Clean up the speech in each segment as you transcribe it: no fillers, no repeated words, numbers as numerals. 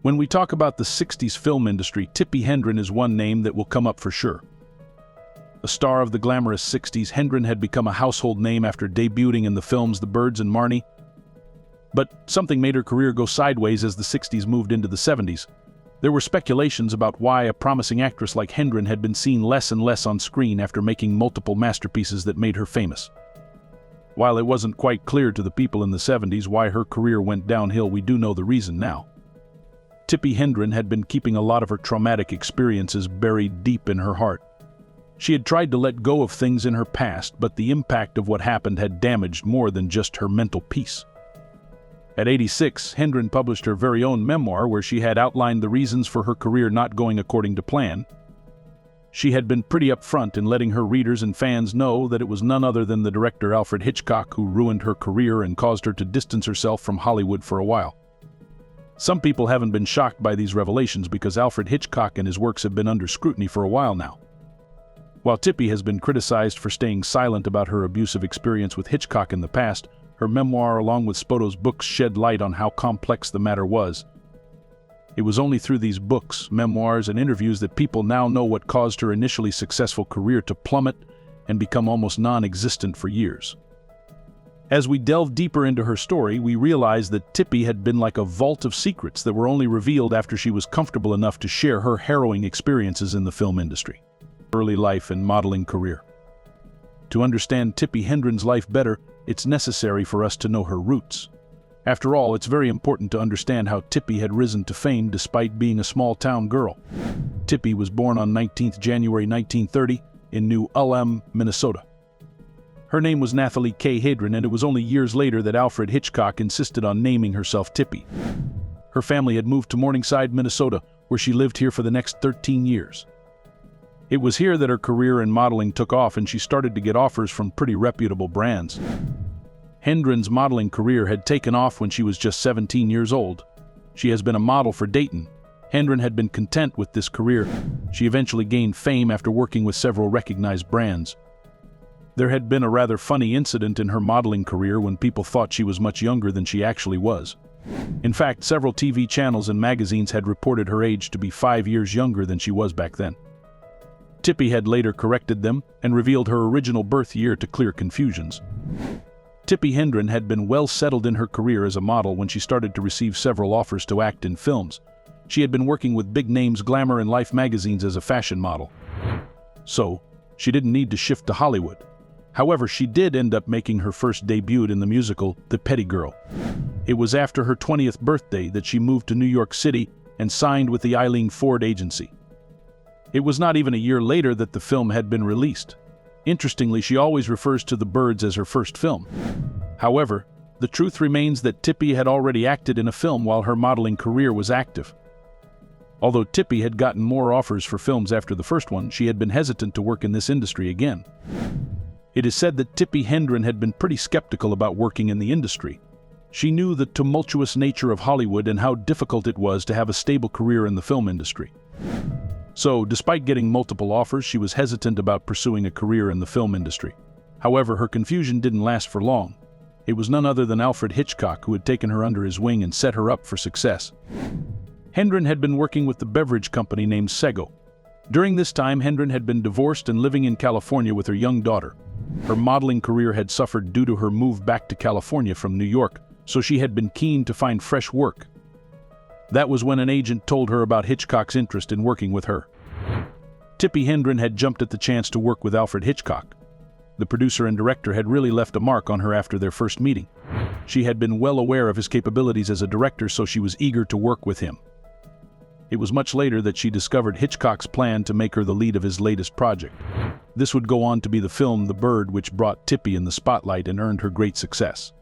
When we talk about the 60s film industry, Tippi Hedren is one name that will come up for sure. A star of the glamorous 60s, Hendren had become a household name after debuting in the films The Birds and Marnie. But something made her career go sideways as the 60s moved into the 70s. There were speculations about why a promising actress like Hendren had been seen less and less on screen after making multiple masterpieces that made her famous. While it wasn't quite clear to the people in the 70s why her career went downhill, we do know the reason now. Tippi Hedren had been keeping a lot of her traumatic experiences buried deep in her heart. She had tried to let go of things in her past, but the impact of what happened had damaged more than just her mental peace. At 86, Hendren published her very own memoir where she had outlined the reasons for her career not going according to plan. She had been pretty upfront in letting her readers and fans know that it was none other than the director Alfred Hitchcock who ruined her career and caused her to distance herself from Hollywood for a while. Some people haven't been shocked by these revelations because Alfred Hitchcock and his works have been under scrutiny for a while now. While Tippi has been criticized for staying silent about her abusive experience with Hitchcock in the past, her memoir along with Spoto's books shed light on how complex the matter was. It was only through these books, memoirs, and interviews that people now know what caused her initially successful career to plummet and become almost non-existent for years. As we delve deeper into her story, we realize that Tippi had been like a vault of secrets that were only revealed after she was comfortable enough to share her harrowing experiences in the film industry. Early life and modeling career. To understand Tippi Hedren's life better, it's necessary for us to know her roots. After all, it's very important to understand how Tippi had risen to fame despite being a small-town girl. Tippi was born on 19th January 1930 in New Ulm, Minnesota. Her name was Nathalie K. Hedren, and it was only years later that Alfred Hitchcock insisted on naming herself Tippi. Her family had moved to Morningside, Minnesota, where she lived here for the next 13 years. It was here that her career in modeling took off and she started to get offers from pretty reputable brands. Hendren's modeling career had taken off when she was just 17 years old. She has been a model for Dayton. Hendren had been content with this career. She eventually gained fame after working with several recognized brands. There had been a rather funny incident in her modeling career when people thought she was much younger than she actually was. In fact, several TV channels and magazines had reported her age to be 5 years younger than she was back then. Tippi had later corrected them and revealed her original birth year to clear confusions. Tippi Hedren had been well settled in her career as a model when she started to receive several offers to act in films. She had been working with big names Glamour and Life magazines as a fashion model. So, she didn't need to shift to Hollywood. However, she did end up making her first debut in the musical The Petty Girl. It was after her 20th birthday that she moved to New York City and signed with the Eileen Ford agency. It was not even a year later that the film had been released. Interestingly, she always refers to The Birds as her first film. However, the truth remains that Tippi had already acted in a film while her modeling career was active. Although Tippi had gotten more offers for films after the first one, she had been hesitant to work in this industry again. It is said that Tippi Hedren had been pretty skeptical about working in the industry. She knew the tumultuous nature of Hollywood and how difficult it was to have a stable career in the film industry. So, despite getting multiple offers, she was hesitant about pursuing a career in the film industry. However, her confusion didn't last for long. It was none other than Alfred Hitchcock who had taken her under his wing and set her up for success. Hedren had been working with the beverage company named Sego. During this time, Hedren had been divorced and living in California with her young daughter. Her modeling career had suffered due to her move back to California from New York, so she had been keen to find fresh work. That was when an agent told her about Hitchcock's interest in working with her. Tippi Hedren had jumped at the chance to work with Alfred Hitchcock. The producer and director had really left a mark on her after their first meeting. She had been well aware of his capabilities as a director, so she was eager to work with him. It was much later that she discovered Hitchcock's plan to make her the lead of his latest project. This would go on to be the film The Bird, which brought Tippi in the spotlight and earned her great success.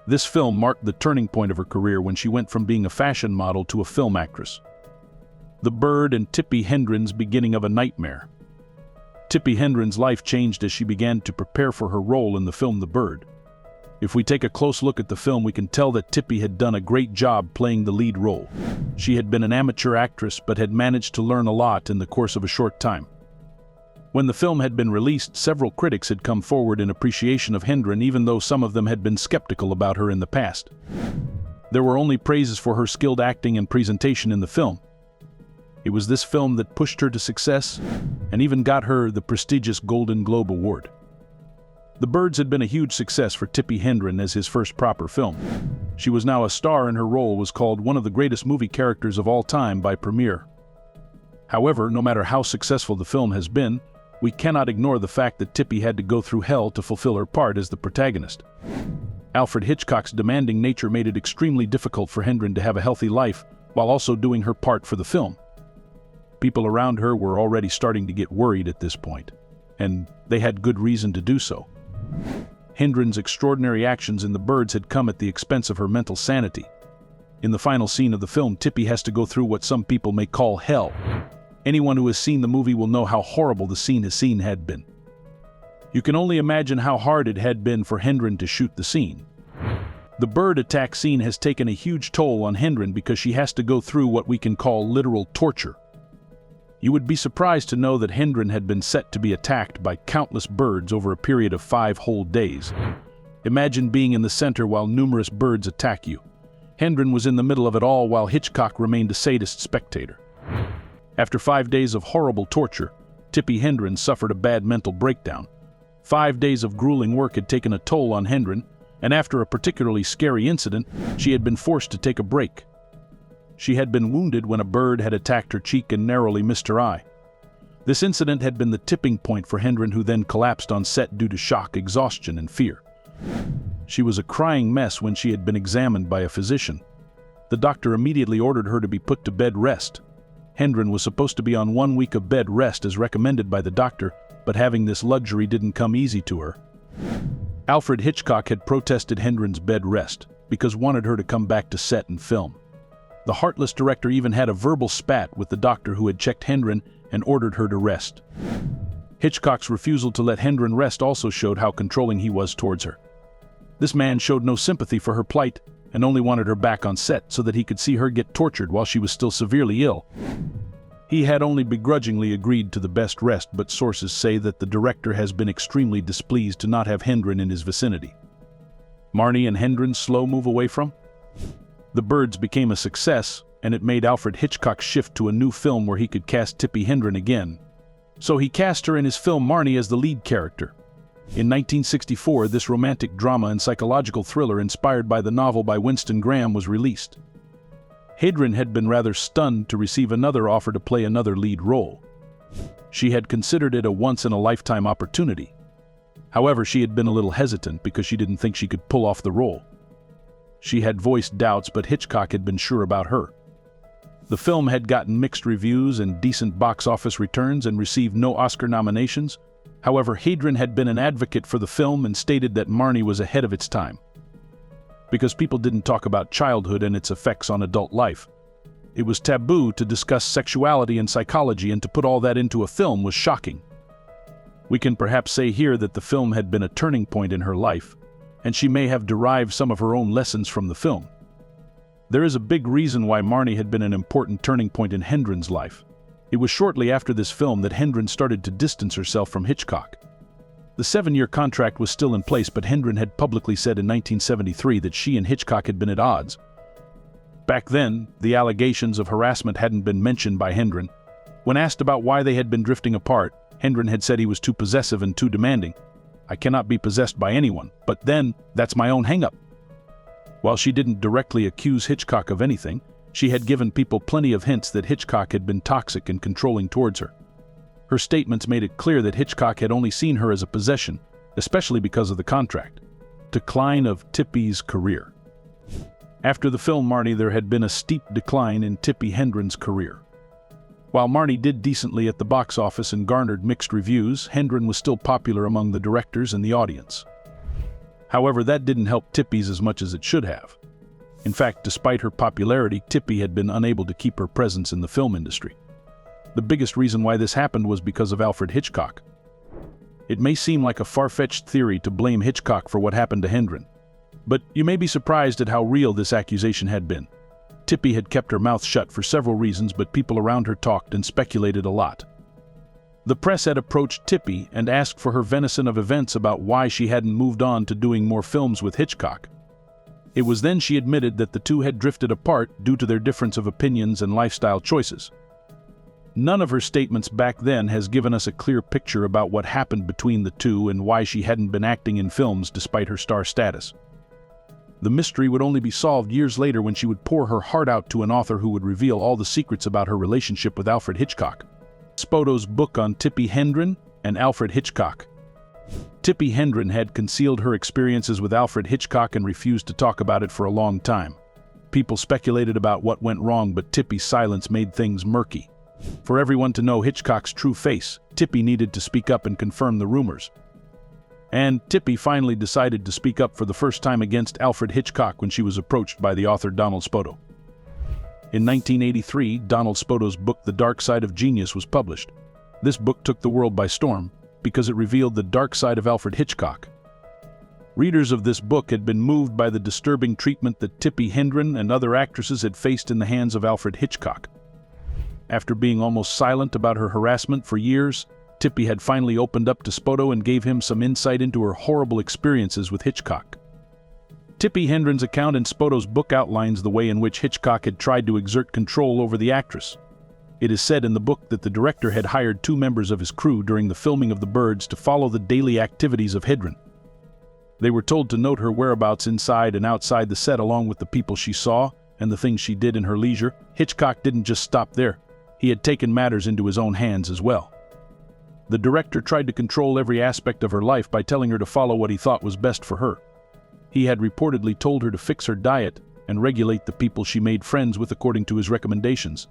This film marked the turning point of her career when she went from being a fashion model to a film actress. The Bird and Tippi Hedren's beginning of a nightmare. Tippi Hedren's life changed as she began to prepare for her role in the film The Bird. If we take a close look at the film, we can tell that Tippi had done a great job playing the lead role. She had been an amateur actress but had managed to learn a lot in the course of a short time. When the film had been released, several critics had come forward in appreciation of Hedren, even though some of them had been skeptical about her in the past. There were only praises for her skilled acting and presentation in the film. It was this film that pushed her to success and even got her the prestigious Golden Globe Award. The Birds had been a huge success for Tippi Hedren as his first proper film. She was now a star and her role was called one of the greatest movie characters of all time by Premiere. However, no matter how successful the film has been, we cannot ignore the fact that Tippi had to go through hell to fulfill her part as the protagonist. Alfred Hitchcock's demanding nature made it extremely difficult for Hedren to have a healthy life while also doing her part for the film. People around her were already starting to get worried at this point, and they had good reason to do so. Hedren's extraordinary actions in The Birds had come at the expense of her mental sanity. In the final scene of the film, Tippi has to go through what some people may call hell. Anyone who has seen the movie will know how horrible the scene had been. You can only imagine how hard it had been for Hedren to shoot the scene. The bird attack scene has taken a huge toll on Hedren because she has to go through what we can call literal torture. You would be surprised to know that Hedren had been set to be attacked by countless birds over a period of 5 whole days. Imagine being in the center while numerous birds attack you. Hedren was in the middle of it all while Hitchcock remained a sadist spectator. After 5 days of horrible torture, Tippi Hedren suffered a bad mental breakdown. 5 days of grueling work had taken a toll on Hedren, and after a particularly scary incident, she had been forced to take a break. She had been wounded when a bird had attacked her cheek and narrowly missed her eye. This incident had been the tipping point for Hedren, who then collapsed on set due to shock, exhaustion, and fear. She was a crying mess when she had been examined by a physician. The doctor immediately ordered her to be put to bed rest. Hedren was supposed to be on 1 week of bed rest as recommended by the doctor, but having this luxury didn't come easy to her. Alfred Hitchcock had protested Hedren's bed rest because wanted her to come back to set and film. The heartless director even had a verbal spat with the doctor who had checked Hedren and ordered her to rest. Hitchcock's refusal to let Hedren rest also showed how controlling he was towards her. This man showed no sympathy for her plight and only wanted her back on set so that he could see her get tortured while she was still severely ill. He had only begrudgingly agreed to the best rest, but sources say that the director has been extremely displeased to not have Hedren in his vicinity. Marnie and Hedren's slow move away from? The Birds became a success, and it made Alfred Hitchcock shift to a new film where he could cast Tippi Hedren again. So he cast her in his film Marnie as the lead character. In 1964, this romantic drama and psychological thriller inspired by the novel by Winston Graham was released. Hedren had been rather stunned to receive another offer to play another lead role. She had considered it a once-in-a-lifetime opportunity. However, she had been a little hesitant because she didn't think she could pull off the role. She had voiced doubts, but Hitchcock had been sure about her. The film had gotten mixed reviews and decent box office returns and received no Oscar nominations. However, Hedren had been an advocate for the film and stated that Marnie was ahead of its time. Because people didn't talk about childhood and its effects on adult life. It was taboo to discuss sexuality and psychology, and to put all that into a film was shocking. We can perhaps say here that the film had been a turning point in her life, and she may have derived some of her own lessons from the film. There is a big reason why Marnie had been an important turning point in Hedren's life. It was shortly after this film that Hedren started to distance herself from Hitchcock. The 7-year contract was still in place, but Hedren had publicly said in 1973 that she and Hitchcock had been at odds. Back then, the allegations of harassment hadn't been mentioned by Hedren. When asked about why they had been drifting apart, Hedren had said he was too possessive and too demanding. "I cannot be possessed by anyone, but then, that's my own hang-up." While she didn't directly accuse Hitchcock of anything, she had given people plenty of hints that Hitchcock had been toxic and controlling towards her. Her statements made it clear that Hitchcock had only seen her as a possession, especially because of the contract. Decline of Tippi's career. After the film Marnie, there had been a steep decline in Tippi Hedren's career. While Marnie did decently at the box office and garnered mixed reviews, Hedren was still popular among the directors and the audience. However, that didn't help Tippi's as much as it should have. In fact, despite her popularity, Tippi had been unable to keep her presence in the film industry. The biggest reason why this happened was because of Alfred Hitchcock. It may seem like a far-fetched theory to blame Hitchcock for what happened to Hedren, but you may be surprised at how real this accusation had been. Tippi had kept her mouth shut for several reasons, but people around her talked and speculated a lot. The press had approached Tippi and asked for her venison of events about why she hadn't moved on to doing more films with Hitchcock. It was then she admitted that the two had drifted apart due to their difference of opinions and lifestyle choices. None of her statements back then has given us a clear picture about what happened between the two and why she hadn't been acting in films despite her star status. The mystery would only be solved years later when she would pour her heart out to an author who would reveal all the secrets about her relationship with Alfred Hitchcock. Spoto's book on Tippi Hedren and Alfred Hitchcock. Tippi Hedren had concealed her experiences with Alfred Hitchcock and refused to talk about it for a long time. People speculated about what went wrong, but Tippi's silence made things murky. For everyone to know Hitchcock's true face, Tippi needed to speak up and confirm the rumors. And Tippi finally decided to speak up for the first time against Alfred Hitchcock when she was approached by the author Donald Spoto. In 1983, Donald Spoto's book The Dark Side of Genius was published. This book took the world by storm because it revealed the dark side of Alfred Hitchcock. Readers of this book had been moved by the disturbing treatment that Tippi Hedren and other actresses had faced in the hands of Alfred Hitchcock. After being almost silent about her harassment for years, Tippi had finally opened up to Spoto and gave him some insight into her horrible experiences with Hitchcock. Tippi Hedren's account in Spoto's book outlines the way in which Hitchcock had tried to exert control over the actress. It is said in the book that the director had hired 2 members of his crew during the filming of The Birds to follow the daily activities of Hedren. They were told to note her whereabouts inside and outside the set along with the people she saw and the things she did in her leisure. Hitchcock didn't just stop there. He had taken matters into his own hands as well. The director tried to control every aspect of her life by telling her to follow what he thought was best for her. He had reportedly told her to fix her diet and regulate the people she made friends with according to his recommendations.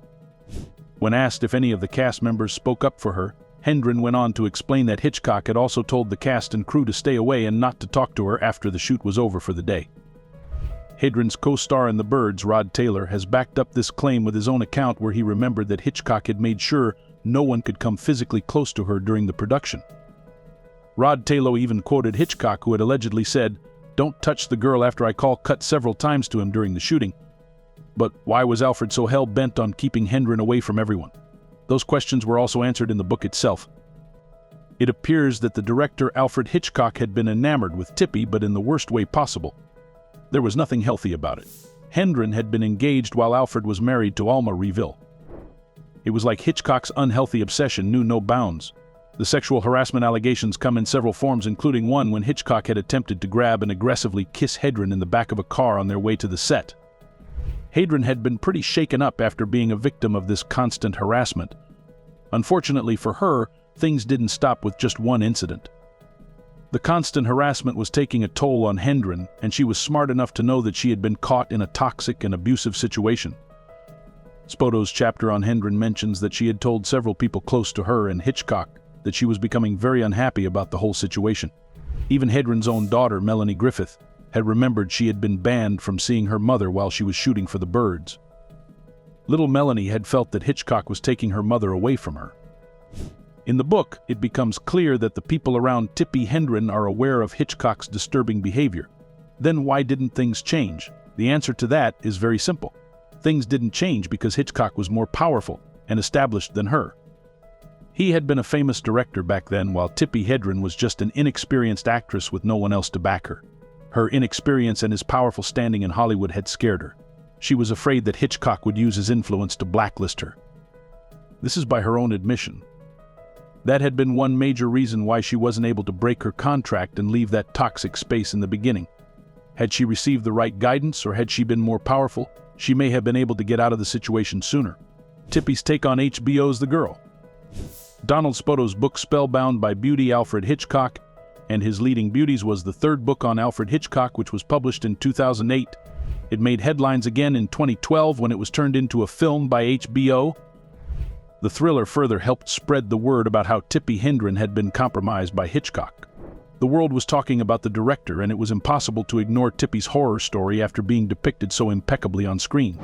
When asked if any of the cast members spoke up for her, Hedren went on to explain that Hitchcock had also told the cast and crew to stay away and not to talk to her after the shoot was over for the day. Hedren's co-star in The Birds, Rod Taylor, has backed up this claim with his own account where he remembered that Hitchcock had made sure no one could come physically close to her during the production. Rod Taylor even quoted Hitchcock, who had allegedly said, "Don't touch the girl," after I call cut several times to him during the shooting. But why was Alfred so hell-bent on keeping Hedren away from everyone? Those questions were also answered in the book itself. It appears that the director Alfred Hitchcock had been enamored with Tippi, but in the worst way possible. There was nothing healthy about it. Hedren had been engaged while Alfred was married to Alma Reville. It was like Hitchcock's unhealthy obsession knew no bounds. The sexual harassment allegations come in several forms, including one when Hitchcock had attempted to grab and aggressively kiss Hedren in the back of a car on their way to the set. Hedren had been pretty shaken up after being a victim of this constant harassment. Unfortunately for her, things didn't stop with just one incident. The constant harassment was taking a toll on Hedren, and she was smart enough to know that she had been caught in a toxic and abusive situation. Spoto's chapter on Hedren mentions that she had told several people close to her and Hitchcock that she was becoming very unhappy about the whole situation. Even Hedren's own daughter, Melanie Griffith, had remembered she had been banned from seeing her mother while she was shooting for The Birds. Little Melanie had felt that Hitchcock was taking her mother away from her. In the book, it becomes clear that the people around Tippi Hedren are aware of Hitchcock's disturbing behavior. Then why didn't things change? The answer to that is very simple. Things didn't change because Hitchcock was more powerful and established than her. He had been a famous director back then, while Tippi Hedren was just an inexperienced actress with no one else to back her. Her inexperience and his powerful standing in Hollywood had scared her. She was afraid that Hitchcock would use his influence to blacklist her. This is by her own admission. That had been one major reason why she wasn't able to break her contract and leave that toxic space in the beginning. Had she received the right guidance, or had she been more powerful, she may have been able to get out of the situation sooner. Tippi's take on HBO's The Girl. Donald Spoto's book Spellbound by Beauty, Alfred Hitchcock, and His Leading Beauties was the third book on Alfred Hitchcock, which was published in 2008. It made headlines again in 2012 when it was turned into a film by HBO. The thriller further helped spread the word about how Tippi Hedren had been compromised by Hitchcock. The world was talking about the director, and it was impossible to ignore Tippi's horror story after being depicted so impeccably on screen.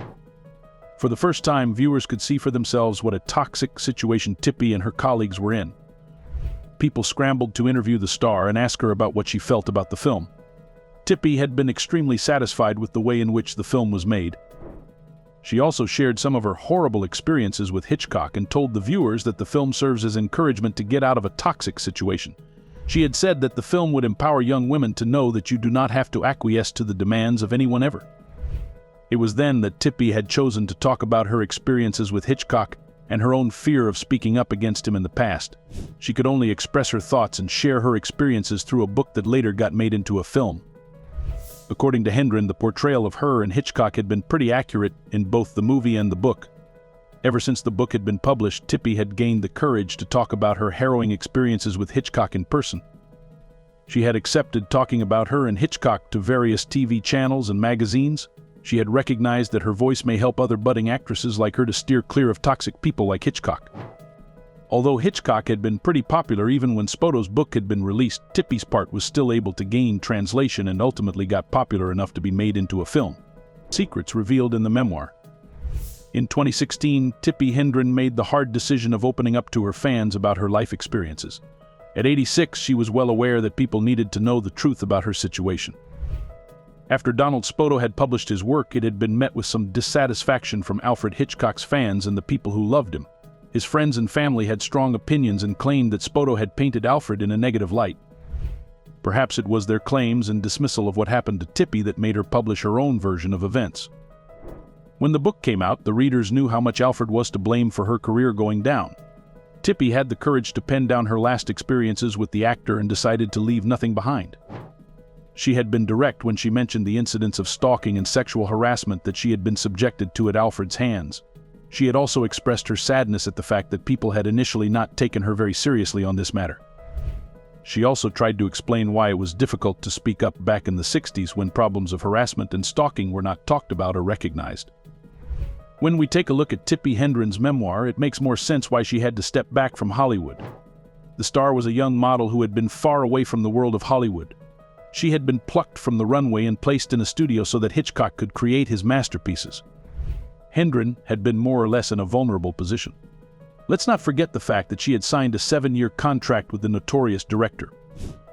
For the first time, viewers could see for themselves what a toxic situation Tippi and her colleagues were in. People scrambled to interview the star and ask her about what she felt about the film. Tippi had been extremely satisfied with the way in which the film was made. She also shared some of her horrible experiences with Hitchcock and told the viewers that the film serves as encouragement to get out of a toxic situation. She had said that the film would empower young women to know that you do not have to acquiesce to the demands of anyone ever. It was then that Tippi had chosen to talk about her experiences with Hitchcock and her own fear of speaking up against him in the past. She could only express her thoughts and share her experiences through a book that later got made into a film. According to Hendren, the portrayal of her and Hitchcock had been pretty accurate in both the movie and the book. Ever since the book had been published, Tippi had gained the courage to talk about her harrowing experiences with Hitchcock in person. She had accepted talking about her and Hitchcock to various TV channels and magazines. She had recognized that her voice may help other budding actresses like her to steer clear of toxic people like Hitchcock. Although Hitchcock had been pretty popular even when Spoto's book had been released, Tippi's part was still able to gain translation and ultimately got popular enough to be made into a film. Secrets revealed in the memoir. In 2016, Tippi Hedren made the hard decision of opening up to her fans about her life experiences. At 86, she was well aware that people needed to know the truth about her situation. After Donald Spoto had published his work, it had been met with some dissatisfaction from Alfred Hitchcock's fans and the people who loved him. His friends and family had strong opinions and claimed that Spoto had painted Alfred in a negative light. Perhaps it was their claims and dismissal of what happened to Tippi that made her publish her own version of events. When the book came out, the readers knew how much Alfred was to blame for her career going down. Tippi had the courage to pen down her last experiences with the actor and decided to leave nothing behind. She had been direct when she mentioned the incidents of stalking and sexual harassment that she had been subjected to at Alfred's hands. She had also expressed her sadness at the fact that people had initially not taken her very seriously on this matter. She also tried to explain why it was difficult to speak up back in the 60s when problems of harassment and stalking were not talked about or recognized. When we take a look at Tippi Hedren's memoir, it makes more sense why she had to step back from Hollywood. The star was a young model who had been far away from the world of Hollywood. She had been plucked from the runway and placed in a studio so that Hitchcock could create his masterpieces. Hedren had been more or less in a vulnerable position. Let's not forget the fact that she had signed a 7-year contract with the notorious director.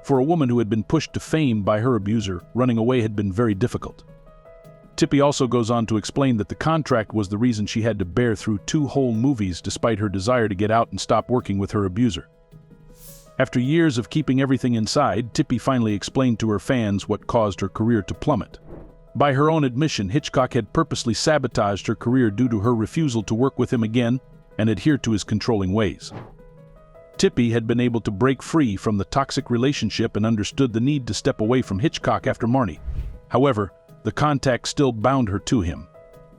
For a woman who had been pushed to fame by her abuser, running away had been very difficult. Tippi also goes on to explain that the contract was the reason she had to bear through 2 whole movies despite her desire to get out and stop working with her abuser. After years of keeping everything inside, Tippi finally explained to her fans what caused her career to plummet. By her own admission, Hitchcock had purposely sabotaged her career due to her refusal to work with him again and adhere to his controlling ways. Tippi had been able to break free from the toxic relationship and understood the need to step away from Hitchcock after Marnie. However, the contact still bound her to him.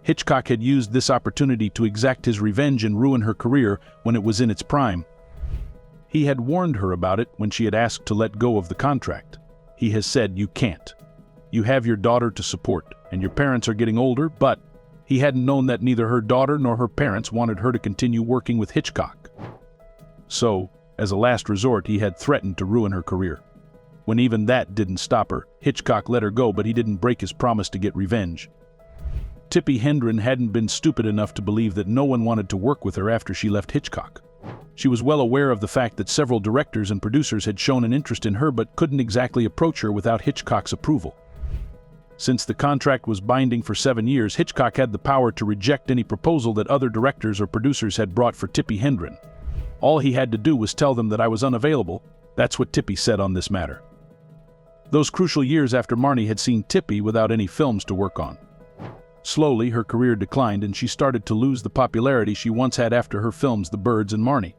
Hitchcock had used this opportunity to exact his revenge and ruin her career when it was in its prime. He had warned her about it when she had asked to let go of the contract. He has said, "You can't. You have your daughter to support, and your parents are getting older," but he hadn't known that neither her daughter nor her parents wanted her to continue working with Hitchcock. So, as a last resort, he had threatened to ruin her career. When even that didn't stop her, Hitchcock let her go, but he didn't break his promise to get revenge. Tippi Hedren hadn't been stupid enough to believe that no one wanted to work with her after she left Hitchcock. She was well aware of the fact that several directors and producers had shown an interest in her but couldn't exactly approach her without Hitchcock's approval. Since the contract was binding for 7 years, Hitchcock had the power to reject any proposal that other directors or producers had brought for Tippi Hedren. All he had to do was tell them that I was unavailable. That's what Tippi said on this matter. Those crucial years after Marnie had seen Tippi without any films to work on. Slowly, her career declined and she started to lose the popularity she once had after her films The Birds and Marnie.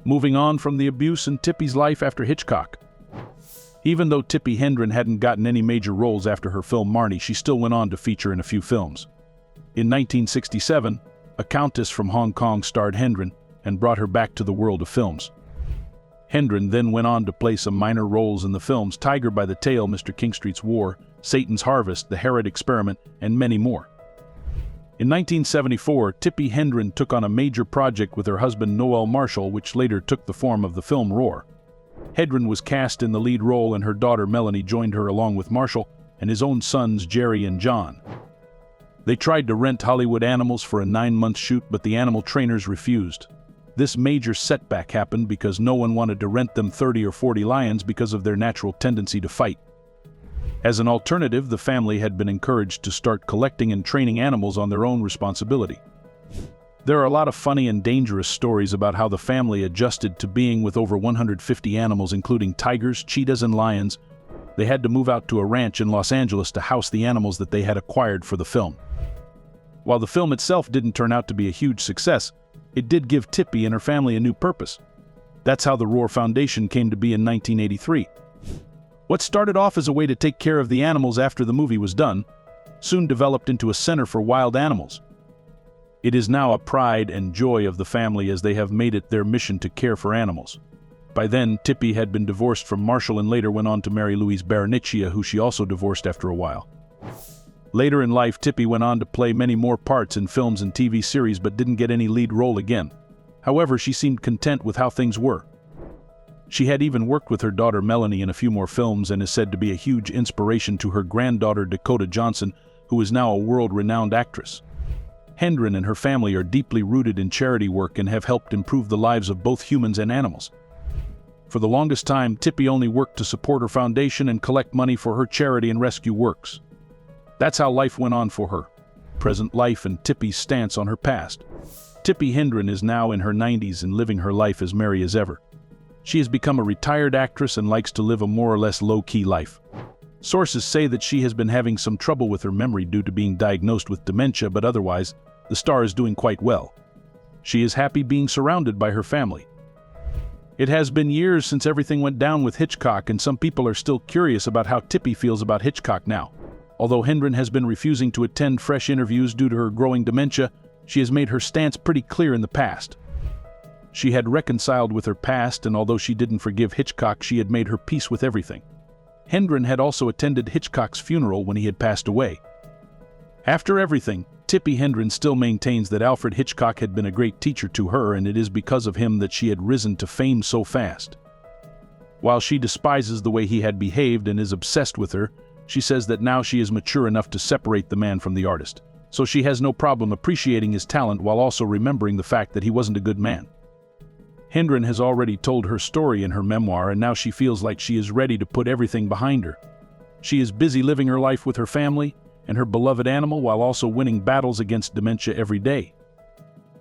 Moving on from the abuse in Tippi's life after Hitchcock. Even though Tippi Hedren hadn't gotten any major roles after her film Marnie, she still went on to feature in a few films. In 1967, a countess from Hong Kong starred Hedren and brought her back to the world of films. Hedren then went on to play some minor roles in the films Tiger by the Tail, Mr. Kingstreet's War, Satan's Harvest, The Herod Experiment, and many more. In 1974, Tippi Hedren took on a major project with her husband Noel Marshall, which later took the form of the film Roar. Hedren was cast in the lead role and her daughter Melanie joined her along with Marshall and his own sons Jerry and John. They tried to rent Hollywood animals for a 9-month shoot, but the animal trainers refused. This major setback happened because no one wanted to rent them 30 or 40 lions because of their natural tendency to fight. As an alternative, the family had been encouraged to start collecting and training animals on their own responsibility. There are a lot of funny and dangerous stories about how the family adjusted to being with over 150 animals, including tigers, cheetahs, and lions. They had to move out to a ranch in Los Angeles to house the animals that they had acquired for the film. While the film itself didn't turn out to be a huge success, it did give Tippi and her family a new purpose. That's how the Roar Foundation came to be in 1983. What started off as a way to take care of the animals after the movie was done, soon developed into a center for wild animals. It is now a pride and joy of the family as they have made it their mission to care for animals. By then, Tippi had been divorced from Marshall and later went on to marry Louise Barrenechea, who she also divorced after a while. Later in life, Tippi went on to play many more parts in films and TV series but didn't get any lead role again. However, she seemed content with how things were. She had even worked with her daughter Melanie in a few more films and is said to be a huge inspiration to her granddaughter Dakota Johnson, who is now a world-renowned actress. Hendren and her family are deeply rooted in charity work and have helped improve the lives of both humans and animals. For the longest time, Tippi only worked to support her foundation and collect money for her charity and rescue works. That's how life went on for her. Present life and Tippi's stance on her past. Tippi Hendren is now in her 90s and living her life as merry as ever. She has become a retired actress and likes to live a more or less low-key life. Sources say that she has been having some trouble with her memory due to being diagnosed with dementia, but otherwise, the star is doing quite well. She is happy being surrounded by her family. It has been years since everything went down with Hitchcock, and some people are still curious about how Tippi feels about Hitchcock now. Although Hendren has been refusing to attend fresh interviews due to her growing dementia, she has made her stance pretty clear in the past. She had reconciled with her past, and although she didn't forgive Hitchcock, she had made her peace with everything. Hendren had also attended Hitchcock's funeral when he had passed away. After everything, Tippi Hedren still maintains that Alfred Hitchcock had been a great teacher to her, and it is because of him that she had risen to fame so fast. While she despises the way he had behaved and is obsessed with her, she says that now she is mature enough to separate the man from the artist, so she has no problem appreciating his talent while also remembering the fact that he wasn't a good man. Hendren has already told her story in her memoir, and now she feels like she is ready to put everything behind her. She is busy living her life with her family and her beloved animal while also winning battles against dementia every day.